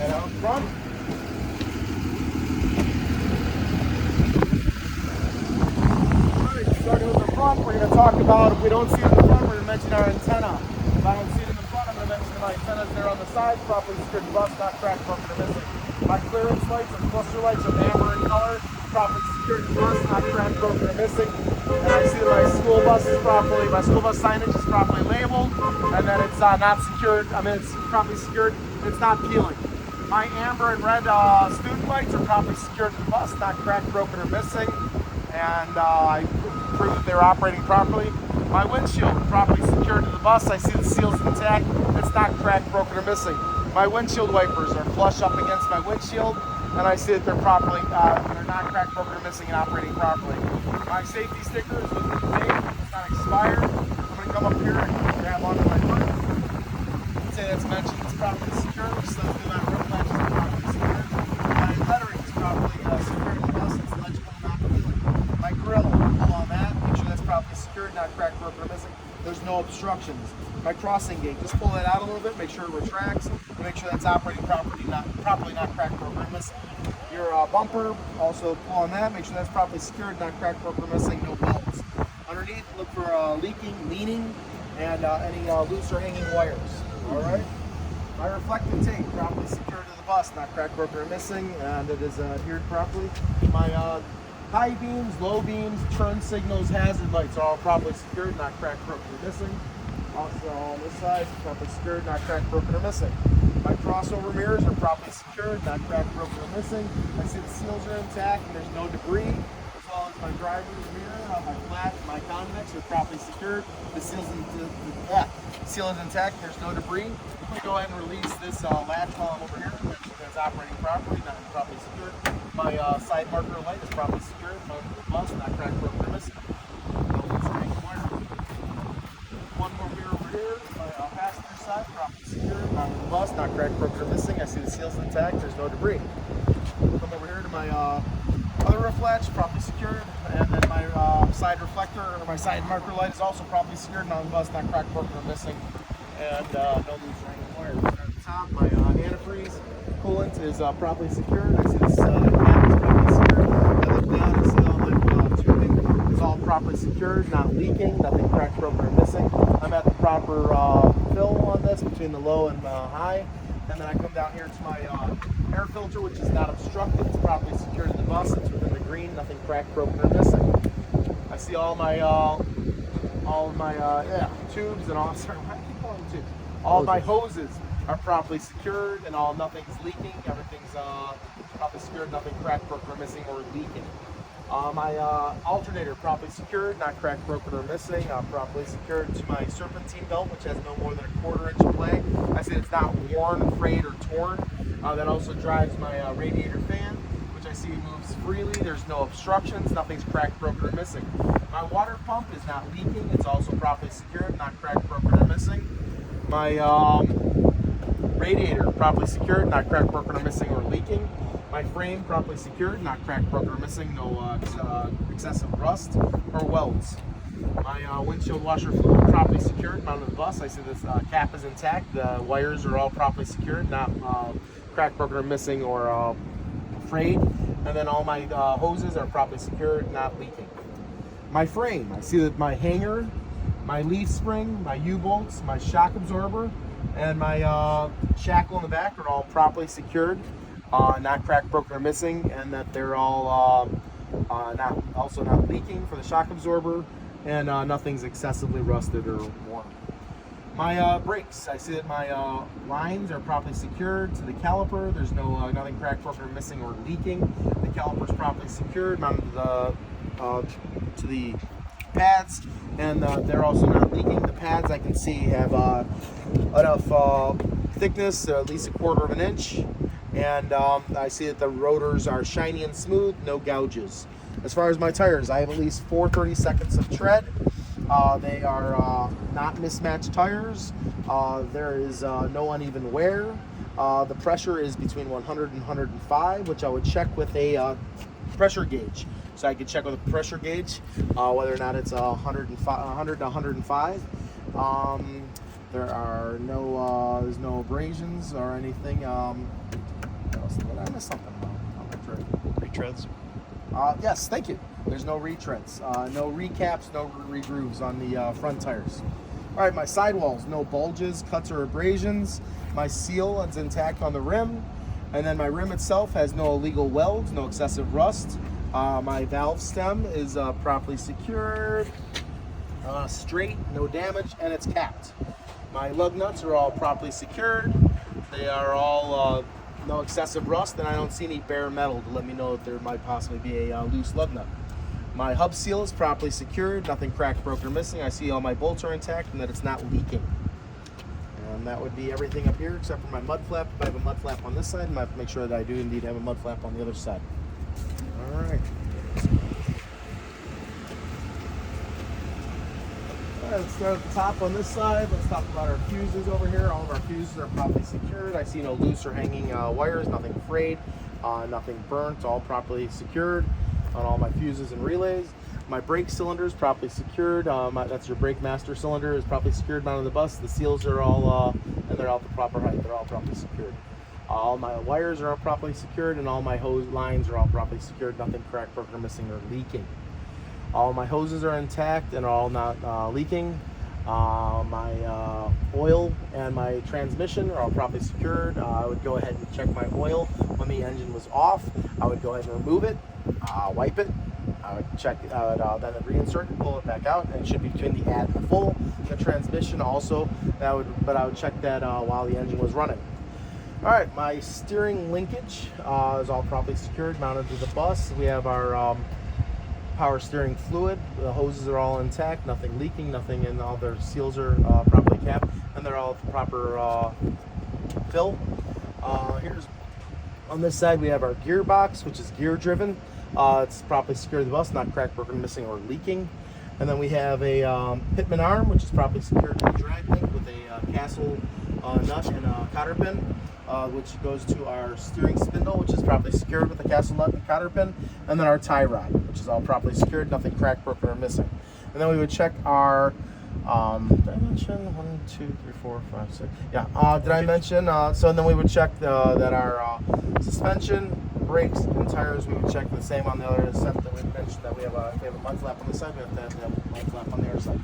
And out front. Alright, starting with the front, we're going to talk about, if we don't see it in the front, we're going to mention our antenna. If I don't see it in the front, I'm going to mention my antennas there on the side, properly secured to bus, not cracked, broken, or missing. My clearance lights and cluster lights are amber in color, properly secured to bus, not cracked, broken, or missing. And I see that my school bus signage is properly labeled, and that it's not secured, it's properly secured, it's not peeling. My amber and red student lights are properly secured to the bus, not cracked, broken, or missing. And I prove that they're operating properly. My windshield properly secured to the bus. I see the seals intact. It's not cracked, broken, or missing. My windshield wipers are flush up against my windshield, and I see that they're properly, they're not cracked, broken, or missing, and operating properly. My safety sticker is with the tape. It's not expired. I'm going to come up here and grab onto my foot. Say that's mentioned. It's properly secured. So do not rope latches are properly secured. My lettering is properly secured to the bus. It's legible, not peeling. My grill, pull on that. Make sure that's properly secured, not cracked, broken, or missing. There's no obstructions. My crossing gate, just pull that out a little bit, make sure it retracts, and make sure that's operating properly, not cracked, broken, or missing. Your bumper, also pull on that, make sure that's properly secured, not cracked, broken, or missing, no welds. Underneath, look for leaking, leaning, and any loose or hanging wires. All right. My reflective tape, properly secured to the bus, not cracked, broken, or missing, and it is adhered properly. My high beams, low beams, turn signals, hazard lights are all properly secured, not cracked, broken, or missing. Also on this side, properly secured, not cracked, broken, or missing. My crossover mirrors are properly secured, not cracked, broken, or missing. I see the seals are intact and there's no debris, as well as my driver's mirror, my flat, my convex are properly secured. The seal is intact, there's no debris. I'm going to go ahead and release this latch while I'm over here, make sure that's operating properly, not properly secured. My side marker light is properly secured, mounted to the bus, not cracked, broken, or missing. One more mirror over here, my passenger side, properly secured, mounted to the bus, not cracked, broken, or missing. I see the seals intact, there's no debris. Come over here to my other roof latch, properly secured, and then my side reflector, or my side marker light is also properly secured, mounted to the bus, not cracked, broken, or missing. And no loose or hanging wires. At the top, my antifreeze coolant is properly secured. I see this cap is properly secured. I look down and see all my tubing is all properly secured, not leaking, nothing cracked, broken, or missing. I'm at the proper fill on this between the low and high. And then I come down here to my air filter, which is not obstructed. It's properly secured to the bus. It's within the green, nothing cracked, broken, or missing. I see all my tubes and all. Sorry, why do I keep calling them tubes? All my hoses are properly secured, and nothing's leaking. Everything's properly secured, nothing cracked, broken, or missing, or leaking. My alternator properly secured, not cracked, broken, or missing. Properly secured to my Serpentine Belt, which has no more than a 1/4 inch of play. I see it's not worn, frayed, or torn. That also drives my radiator fan, which I see moves freely. There's no obstructions, nothing's cracked, broken, or missing. My water pump is not leaking. It's also properly secured, not cracked, broken, or missing. My radiator properly secured, not cracked, broken, or missing, or leaking. My frame properly secured, not cracked, broken, or missing, no excessive rust or welds. My windshield washer fluid properly secured, mounted to the bus. I see this cap is intact. The wires are all properly secured, not cracked, broken, or missing, or frayed. And then all my hoses are properly secured, not leaking. My frame, I see that my hanger, my leaf spring, my U-bolts, my shock absorber, and my shackle in the back are all properly secured, not cracked, broken, or missing, and that they're all not leaking for the shock absorber, and nothing's excessively rusted or worn. My brakes, I see that my lines are properly secured to the caliper. There's nothing cracked, broken, or missing, or leaking. The caliper is properly secured, mounted to the pads, and they're also not leaking. The pads I can see have enough thickness, at least a 1/4 inch, and I see that the rotors are shiny and smooth, no gouges. As far as my tires, I have at least 4/32 of tread. They are not mismatched tires. There is no uneven wear. The pressure is between 100 and 105, which I would check with a pressure gauge. So I could check with a pressure gauge whether or not it's 100 to 105. There are no, there's no abrasions or anything. What else? Did I miss something? Retreads? Yes, thank you. There's no retreads, no recaps, no regrooves on the front tires. All right, my sidewalls, no bulges, cuts, or abrasions. My seal is intact on the rim. And then my rim itself has no illegal welds, no excessive rust. My valve stem is properly secured, straight, no damage, and it's capped. My lug nuts are all properly secured. They are all no excessive rust, and I don't see any bare metal to let me know that there might possibly be a loose lug nut. My hub seal is properly secured, nothing cracked, broken, or missing. I see all my bolts are intact and that it's not leaking. And that would be everything up here except for my mud flap. If I have a mud flap on this side, I have to make sure that I do indeed have a mud flap on the other side. All right. Let's start at the top on this side. Let's talk about our fuses over here. All of our fuses are properly secured. I see no loose or hanging wires, nothing frayed, nothing burnt, all properly secured on all my fuses and relays. My brake cylinder is properly secured. That's your brake master cylinder is properly secured mounted on the bus. The seals are all, and they're all the proper height. They're all properly secured. All my wires are all properly secured, and all my hose lines are all properly secured. Nothing cracked, broken, or missing, or leaking. All my hoses are intact and are all not leaking. My oil and my transmission are all properly secured. I would go ahead and check my oil when the engine was off. I would go ahead and remove it, wipe it. I would check, then I'd reinsert it, pull it back out, and it should be between the add and the full. The transmission also, but I would check that while the engine was running. All right, my steering linkage is all properly secured, mounted to the bus. We have our power steering fluid. The hoses are all intact, nothing leaking, nothing, and all their seals are properly capped, and they're all proper fill. Here's on this side we have our gearbox, which is gear driven. It's properly secured to the bus, not cracked, broken, missing, or leaking. And then we have a Pitman Arm, which is properly secured to the drag link with a castle nut and a cotter pin, which goes to our steering spindle, which is properly secured with a castle nut and cotter pin. And then our tie rod, which is all properly secured, nothing cracked, broken, or missing. And then we would check our, did I mention 1, 2, 3, 4, 5, 6? Yeah, did I mention? So then we would check that our suspension, brakes, and tires, we would check the same on the other, except that we mentioned that we have a mud flap on this side, we have to have a mud flap on the other side.